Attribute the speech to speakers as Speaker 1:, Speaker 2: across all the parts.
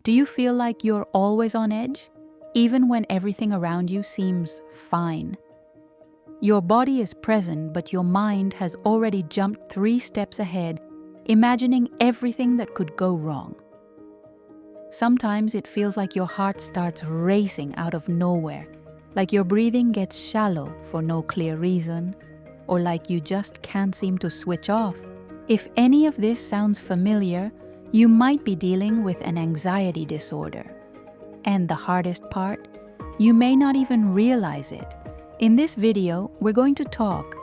Speaker 1: Do you feel like you're always on edge, even when everything around you seems fine? Your body is present, but your mind has already jumped 3 steps ahead, imagining everything that could go wrong. Sometimes it feels like your heart starts racing out of nowhere, like your breathing gets shallow for no clear reason, or like you just can't seem to switch off. If any of this sounds familiar, you might be dealing with an anxiety disorder. And the hardest part, you may not even realize it. In this video, we're going to talk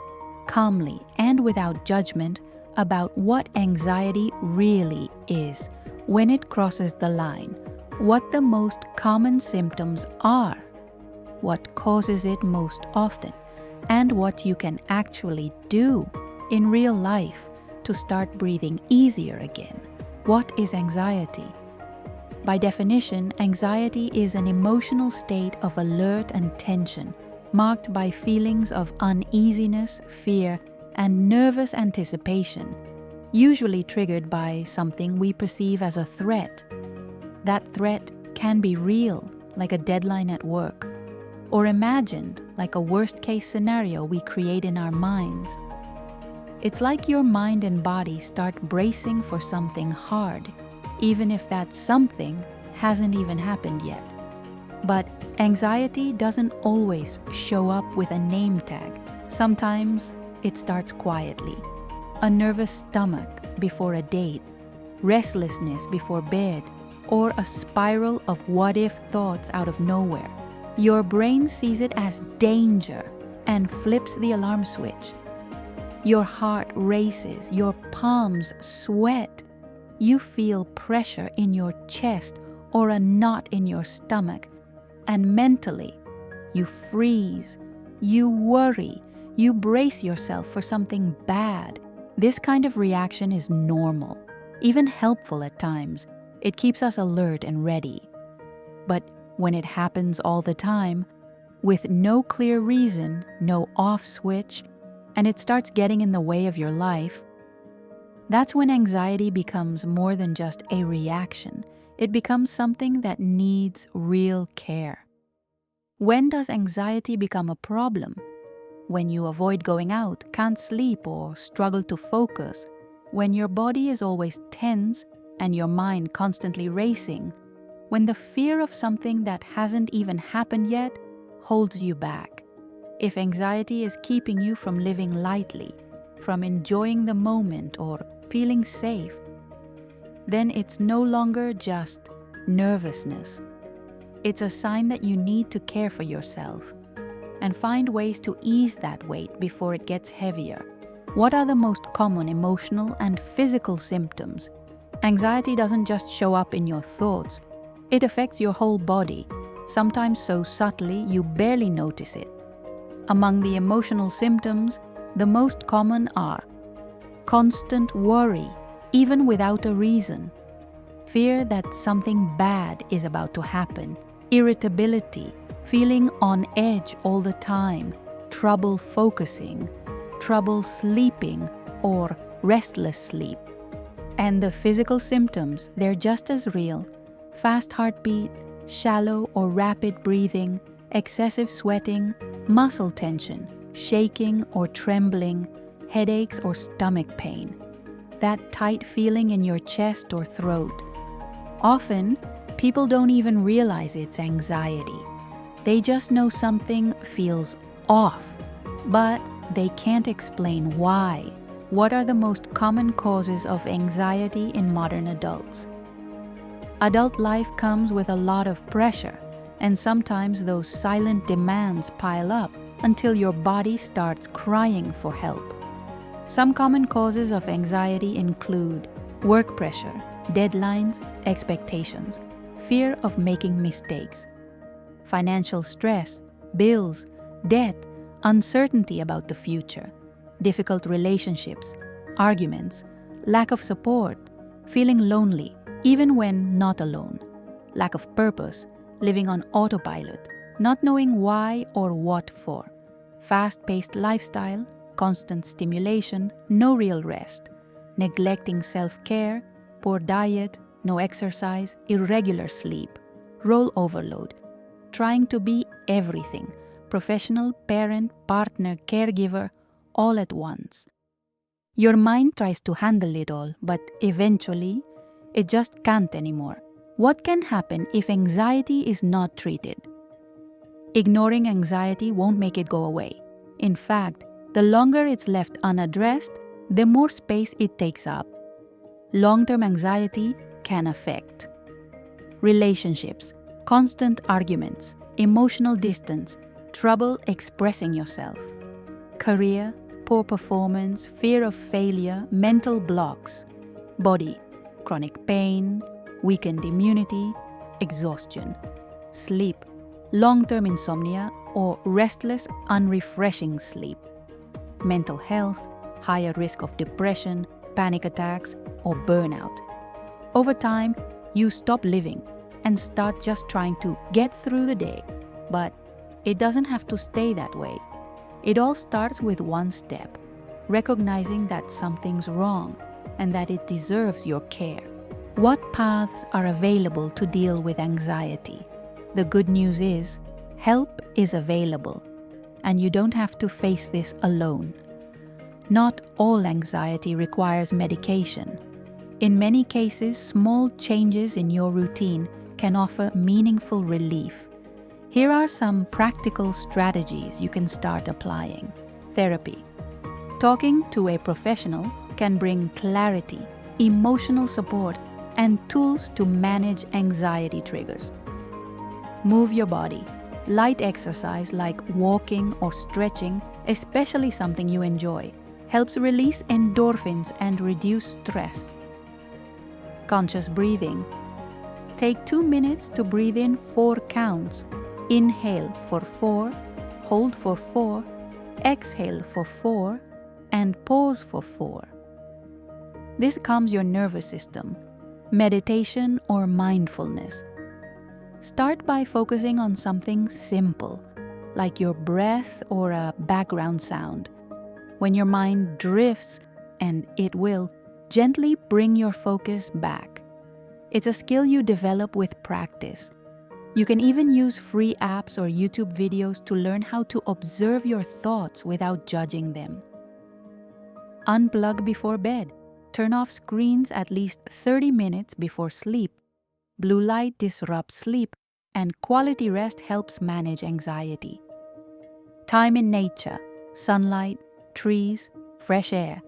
Speaker 1: calmly and without judgment about what anxiety really is, when it crosses the line, what the most common symptoms are, what causes it most often, and what you can actually do in real life to start breathing easier again. What is anxiety? By definition, anxiety is an emotional state of alert and tension, marked by feelings of uneasiness, fear, and nervous anticipation, usually triggered by something we perceive as a threat. That threat can be real, like a deadline at work, or imagined, like a worst-case scenario we create in our minds. It's like your mind and body start bracing for something hard, even if that something hasn't even happened yet. But anxiety doesn't always show up with a name tag. Sometimes it starts quietly. A nervous stomach before a date, restlessness before bed, or a spiral of what-if thoughts out of nowhere. Your brain sees it as danger and flips the alarm switch. Your heart races, your palms sweat. You feel pressure in your chest or a knot in your stomach. And mentally, you freeze, you worry, you brace yourself for something bad. This kind of reaction is normal, even helpful at times. It keeps us alert and ready. But when it happens all the time, with no clear reason, no off switch, and it starts getting in the way of your life, that's when anxiety becomes more than just a reaction. It becomes something that needs real care. When does anxiety become a problem? When you avoid going out, can't sleep, or struggle to focus. When your body is always tense and your mind constantly racing. When the fear of something that hasn't even happened yet holds you back. If anxiety is keeping you from living lightly, from enjoying the moment or feeling safe, then it's no longer just nervousness. It's a sign that you need to care for yourself and find ways to ease that weight before it gets heavier. What are the most common emotional and physical symptoms? Anxiety doesn't just show up in your thoughts. It affects your whole body, sometimes so subtly you barely notice it. Among the emotional symptoms, the most common are constant worry, even without a reason, fear that something bad is about to happen, irritability, feeling on edge all the time, trouble focusing, trouble sleeping, or restless sleep. And the physical symptoms, they're just as real. Fast heartbeat, shallow or rapid breathing, excessive sweating, muscle tension, shaking or trembling, headaches or stomach pain, that tight feeling in your chest or throat. Often, people don't even realize it's anxiety. They just know something feels off, but they can't explain why. What are the most common causes of anxiety in modern adults? Adult life comes with a lot of pressure, and sometimes those silent demands pile up until your body starts crying for help. Some common causes of anxiety include work pressure, deadlines, expectations, fear of making mistakes, financial stress, bills, debt, uncertainty about the future, difficult relationships, arguments, lack of support, feeling lonely even when not alone, lack of purpose, living on autopilot, not knowing why or what for, fast-paced lifestyle, constant stimulation, no real rest, neglecting self-care, poor diet, no exercise, irregular sleep, role overload, trying to be everything, professional, parent, partner, caregiver, all at once. Your mind tries to handle it all, but eventually, it just can't anymore. What can happen if anxiety is not treated? Ignoring anxiety won't make it go away. In fact, the longer it's left unaddressed, the more space it takes up. Long-term anxiety can affect relationships, constant arguments, emotional distance, trouble expressing yourself, career, poor performance, fear of failure, mental blocks, body, chronic pain, weakened immunity, exhaustion, sleep, long-term insomnia or restless, unrefreshing sleep, mental health, higher risk of depression, panic attacks, or burnout. Over time, you stop living and start just trying to get through the day. But it doesn't have to stay that way. It all starts with one step, recognizing that something's wrong and that it deserves your care. What paths are available to deal with anxiety? The good news is, help is available, and you don't have to face this alone. Not all anxiety requires medication. In many cases, small changes in your routine can offer meaningful relief. Here are some practical strategies you can start applying. Therapy. Talking to a professional can bring clarity, emotional support, and tools to manage anxiety triggers. Move your body. Light exercise like walking or stretching, especially something you enjoy, helps release endorphins and reduce stress. Conscious breathing. Take 2 minutes to breathe in 4 counts. Inhale for 4, hold for 4, exhale for 4, and pause for 4. This calms your nervous system. Meditation or mindfulness. Start by focusing on something simple, like your breath or a background sound. When your mind drifts, and it will, gently bring your focus back. It's a skill you develop with practice. You can even use free apps or YouTube videos to learn how to observe your thoughts without judging them. Unplug before bed. Turn off screens at least 30 minutes before sleep. Blue light disrupts sleep, and quality rest helps manage anxiety. Time in nature, sunlight, trees, fresh air.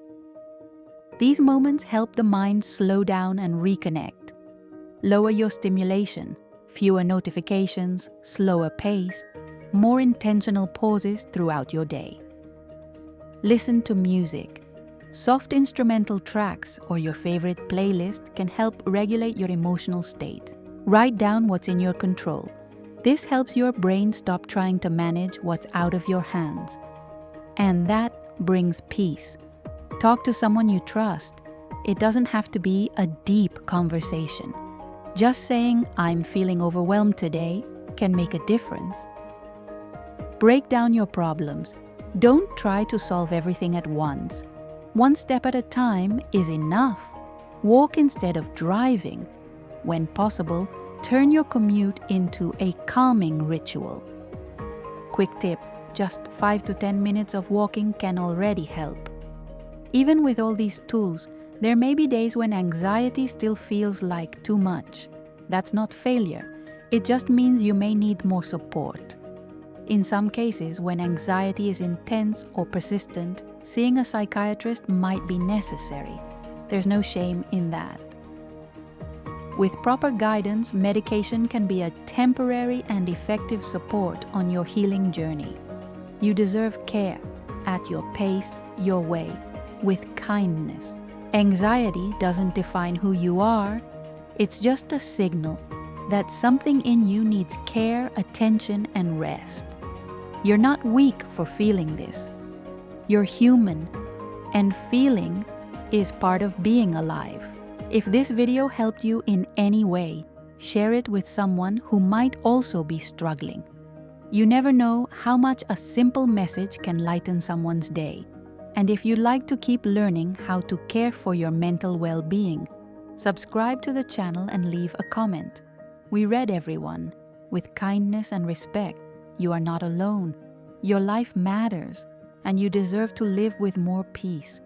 Speaker 1: These moments help the mind slow down and reconnect. Lower your stimulation, fewer notifications, slower pace, more intentional pauses throughout your day. Listen to music. Soft instrumental tracks or your favorite playlist can help regulate your emotional state. Write down what's in your control. This helps your brain stop trying to manage what's out of your hands. And that brings peace. Talk to someone you trust. It doesn't have to be a deep conversation. Just saying, "I'm feeling overwhelmed today," can make a difference. Break down your problems. Don't try to solve everything at once. One step at a time is enough. Walk instead of driving. When possible, turn your commute into a calming ritual. Quick tip, just 5 to 10 minutes of walking can already help. Even with all these tools, there may be days when anxiety still feels like too much. That's not failure. It just means you may need more support. In some cases, when anxiety is intense or persistent, seeing a psychiatrist might be necessary. There's no shame in that. With proper guidance, medication can be a temporary and effective support on your healing journey. You deserve care, at your pace, your way, with kindness. Anxiety doesn't define who you are. It's just a signal that something in you needs care, attention, and rest. You're not weak for feeling this. You're human, and feeling is part of being alive. If this video helped you in any way, share it with someone who might also be struggling. You never know how much a simple message can lighten someone's day. And if you'd like to keep learning how to care for your mental well-being, Subscribe to the channel and leave a comment. We read everyone. With kindness and respect, you are not alone. Your life matters, and you deserve to live with more peace,